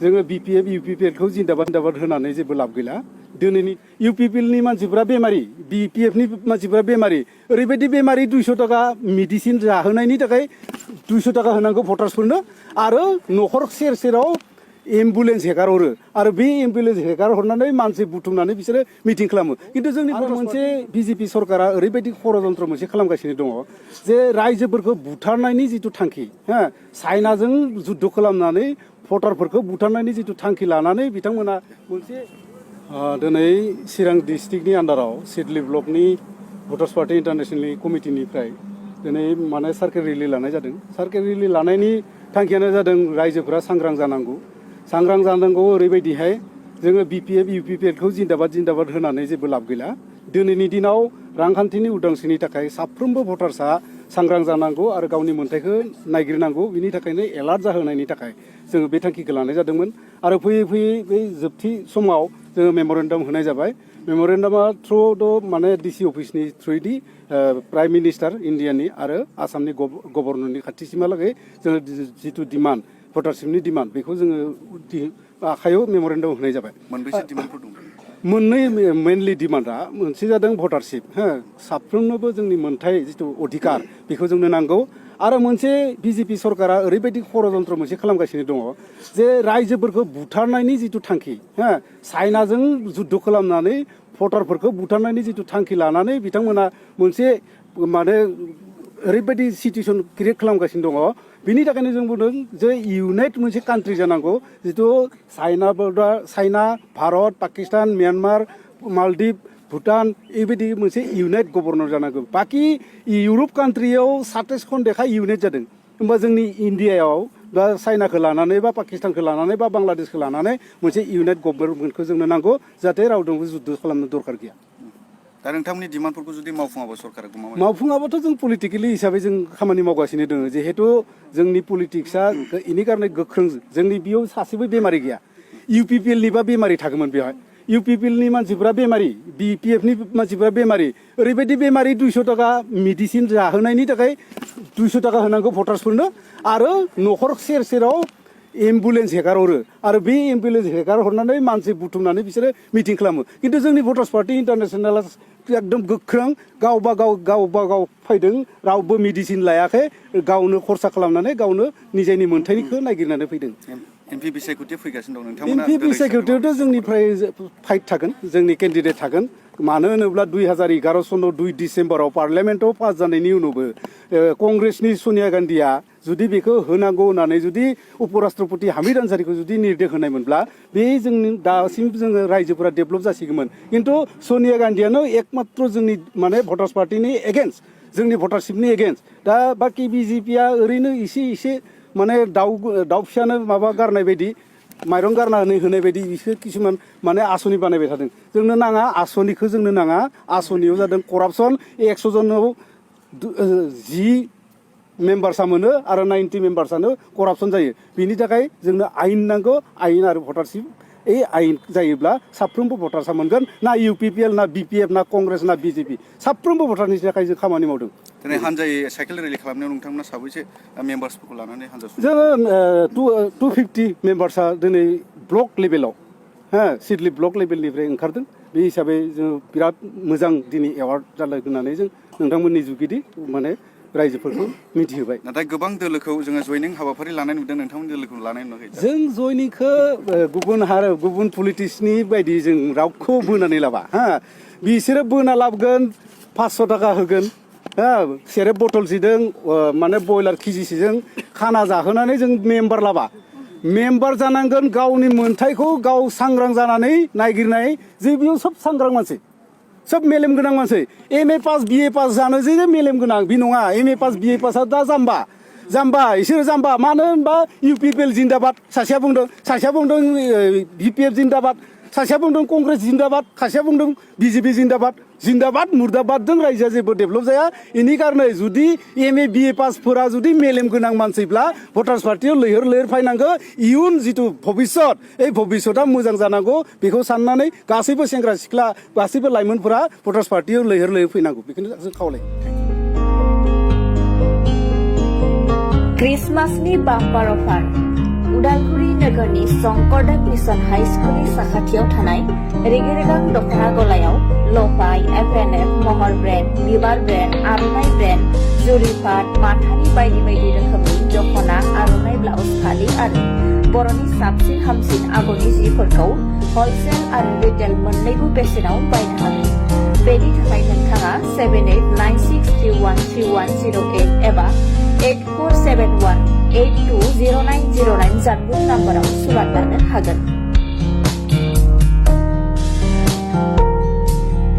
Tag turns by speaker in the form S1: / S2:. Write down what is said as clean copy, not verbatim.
S1: जोङो बिपिएफ इउपिपिएलखौ जिन्दाबाद होनानै जेबो लाब गैला दिनैनि इउपिपिएलनि मानसिफ्रा बेमारि बिपिएफनि मानसिफ्रा बेमारि ओरैबायदि बेमारि 200 टाका मेडिसिन जाहोनायनि थाखाय 200 टाका होनांगौ भटार्सफोरनो आरो न'खर सेर सेराव एम्बुलेन्स हेगारहरो आरो बे एम्बुलेन्स हेगारहरनानै मानसि बुथुमनानै बिसोरो मिटिं खालामो खिन्थु जोंनि मोनसे बिजेपि सरकारा ओरैबायदि षड़यन्त्र मोनसे खालामगासिनो दङ जे रायजोफोरखौ बुथारनायनि जिथु थांखि हो चाइनाजों जुद्ध खालामनानै भटारफोरखौ बुथारनायनि जिथु थांखि लानानै बिथांमोना मोनसे दिनै चिरां डिस्ट्रिक्टनि आन्डाराव सिडली ब्लकनि भटार्स पार्टी इन्टारनेशनेल कमिटिनिफ्राय दिनै माने सार्केल रेलि लानाय जादों सार्केल रेलि लानायनि थांखियानो जादों रायजोफोरा सांग्रां जानांगौ ओरैबायदिहाय जोङो बिपिएफ इउपिपिएलखौ जिन्दाबाद होनानै जेबो लाब गैला दिनैनि दिनाव रांखान्थिनि उदांस्रिनि थाखाय साफ्रोमबो भटार्सआ सांग्रां जानांगौ आरो गावनि मोन्थाइखौ नायगिरनांगौ बिनि थाखायनो एलार्ट जाहोनायनि थाखाय जोङो बे थांखिखौ लानाय जादोंमोन आरो फैयै बै जोबथि समाव जोङो मेम'रेन्डाम होनाय जाबाय मेम'रेन्डामा थ्रु माने डिसि अफिसनि थ्रुयैदि प्राइम मिनिस्टार इन्डियानि आरो आसामनि गभर्नरनि खाथिसिमहालागै जोङो जिथु डिमान्ड भटारशिपनि डिमान्ड बेखौ जोङो आखायाव मेम'रेन्डाम होनाय जाबाय
S2: मोनबेसे डिमान्डफोर दं
S1: मोननै मेनलि डिमान्डआ मोनसे जादों भटारशिप हो साफ्रोमनोबो जोंनि मोनथाय जिथु अधिकार बेखौ जोंनो नांगौ आरो मोनसे बिजेपि सरकारा ओरैबायदि षड़यन्त्र मोनसे खालामगासिनो दङ जे रायजोफोरखौ बुथारनायनि जिथु थांखि हो चाइनाजों जुद्ध खालामनानै भटारफोरखौ बुथारनायनि जिथु थांखि लानानै बिथांमोना मोनसे माने ओरैबायदि सिचुवेसन क्रिएट खालामगासिनो दङ बिनि थाखायनो जों बुंदों जे इउनाइट मोनसे कान्ट्रि जानांगौ जिथु चाइना भारत पाकिस्तान म्यानमार मालदिभ भुटान बेबायदि मोनसे इउनाइट गभर्नर जानांगौ बाखि इउरप कान्ट्रियाव 27 देखा इउनाइट जादों होमबा जोंनि इन्डियायाव बा चाइनाखौ लानानै बा पाकिस्तानखौ लानानै बा बांलादेशखौ लानानै मोनसे इउनाइट गभर्नमेन्टखौ जोंनो नांगौ जाहाथे रावजोंबो जुद्ध खालामनो दरखार गैया
S2: दा नोंथांमोननि डिमान्डफोरखौ जुदि मावफुङाबा सरकारा
S1: मावफुङाबाथ' जों पलिटिकेलि हिसाबै जों खामानि मावगासिनो दङ जिहेतु जोंनि पलिटिक्सआ इनि कारणे गोख्रों जोंनि बेयाव सासेबो बेमारि गैया इउपिपिएलनिबा बेमारि थागौमोन बेवहाय इउपिपिएलनि मानसिफ्रा बेमारि बिपिएफनि मानसिफ्रा बेमारि ओरैबायदि बेमारि 200 टाका मेडिसिन जाहोनायनि थाखाय 200 टाका होनांगौ भटार्सफोरनो आरो न'खर सेर सेराव एम्बुलेन्स हेगारहरो आरो बे एम्बुलेन्स हेगारहरनानै मानसि बुथुमनानै बिसोरो मिटिं खालामो खिन्थु जोंनि भटार्स पार्टी इन्टारनेशनेला एकदम गोख्रों गावबा गाव फैदों रावबो मेडिसिन लायाखै गावनो खरसा खालामनानै गावनो निजेनि मोन्थाइखौ नागिरनानै फैदों
S2: एमपि बिसायख'थिया फैगासिनो दं नोंथांमोना
S1: एमपि बिसायख'थियावथ' जोंनिफ्राय फाइट थागोन जोंनि केन्डिडेट थागोन मानो होनोब्ला 2011 सनाव 2 डिसेम्बराव पार्लियामेन्टआव पास जानायनि उनावबो कंग्रेसनि सनिया गान्धीया जुदि बेखौ होनांगौ होननानै जुदि उपराष्ट्रपति हामिद आनसारिखौ जुदि निर्देश होनायमोनब्ला बे जोंनि दासिम जोङो रायजोफोरा डेभेलप जासिगौमोन खिन्थु सनिया गान्धीयानो एकमात्र जोंनि माने भटार्स पार्टिनि एगेन्स्ट जोंनि भटारशिपनि एगेन्स्ट दा बाखि बिजेपिया ओरैनो एसे माने दाउ फिसानो माबा गारनाय बायदि माइरं गारनानै होनाय बायदि बिसोर किसुमान माने आसनि बानायबाय थादों जोंनो नाङा आसनिखौ जोंनो नाङा आसनियाव जादों करापसन 100 जनाव 10 मेम्बार्सआ मोनो आरो 90 मेम्बार्सआनो करापसन जायो बिनि थाखाय जोंनो आयेन नांगौ आयेन आरो भटारशिप आयेन जायोब्ला साफ्रोमबो भटार्सआ मोनगोन ना इउपिपिएल ना बिपिएफ ना कंग्रेस ना बिजेपि साफ्रोमबो भटारनि थाखाय जों खामानि मावदों
S2: दिनै हानजायै साइकेल रेलि खालामनायाव नोंथांमोना साबैसे मेम्बार्सफोरखौ लानानै हानजा
S1: जोङो 250 मेम्बार्सआ दिनै ब्लक लेभेलाव सिडली ब्लक लेभेलनिफ्राय ओंखारदों बे हिसाबै जों बिराद मोजां दिनै एवार्ड जालाय होननानै जों नोंथांमोननि जुगिदि माने रायजोफोरखौ मिथिहोबाय
S2: नाथाय गोबां दोलोखौ जोङो जयनिं हाबाफारि लानाय नुदों नोंथांमोननि दोलोखौ लानाय नुवाखै
S1: जों जयनिंखौ गुबुन पलिटिक्सनि बायदि जों रावखौ बोनानै लाबा बिसोरो बोना लाबोगोन 500 टाका होगोन सेरेब बटल सिदों माने बयलार केजिसेजों खाना जाहोनानै जों मेम्बार लाबा मेम्बार जानांगोन गावनि मोन्थाइखौ गाव सांग्रां जानानै नागिरनाय जे बेयाव सब सांग्रां मानसि सब मेलेम गोनां मानसि MA पास BA पास जानो जे मेलेम गोनां बे नङा MA पास BA पासआ दा जाम्बा इसोरो जाम्बा मानो होनबा इउपिपिएल जिन्दाबाद सासेया बुंदों बिपिएफ जिन्दाबाद सासेया बुंदों कंग्रेस जिन्दाबाद सासेया बुंदों बिजेपि जिन्दाबाद मुर्दाबादजों रायजोआ जेबो डेभेलप जाया इनि कारणे जुदि MA BA पासफोरा जुदि मेलेम गोनां मानसिब्ला भटार्स पार्टियाव लैहोर फैनांगौ इयुन जिथु भबिष्यत भबिष्यतआ मोजां जानांगौ बेखौ साननानै गासैबो सेंग्रा सिख्ला गासैबो लाइमोनफोरा भटार्स पार्टियाव लैहोर फैनांगौ बेखौनो जों खावलायो
S3: क्रिसमासनि बाम्पार अफार उदालगुरि नोगोरनि शंकरदेव मिशन हाई स्कुलनि साखाथियाव थानाय रेगे-रेगां दख'ना गलायाव लफाय, एफ&एफ, महर ब्रेन्ड, बिबार ब्रेन्ड, आर'नाइ ब्रेन्ड, जुरिपाट, माथानि बायदि बायदि रोखोमनि दख'ना, आर'नाइ ब्लाउस फालि आरो बर'नि साबसिन हामसिन आगरनि जिफोरखौ हलसेल आरो रिटेल मोन्नैबो बेसेनाव बायनो हागोन। बेनि थाखाय नोंथाङा 7896313108 एबा 8471820909 जानबुं नाम्बाराव सुलाद लानो हागोन।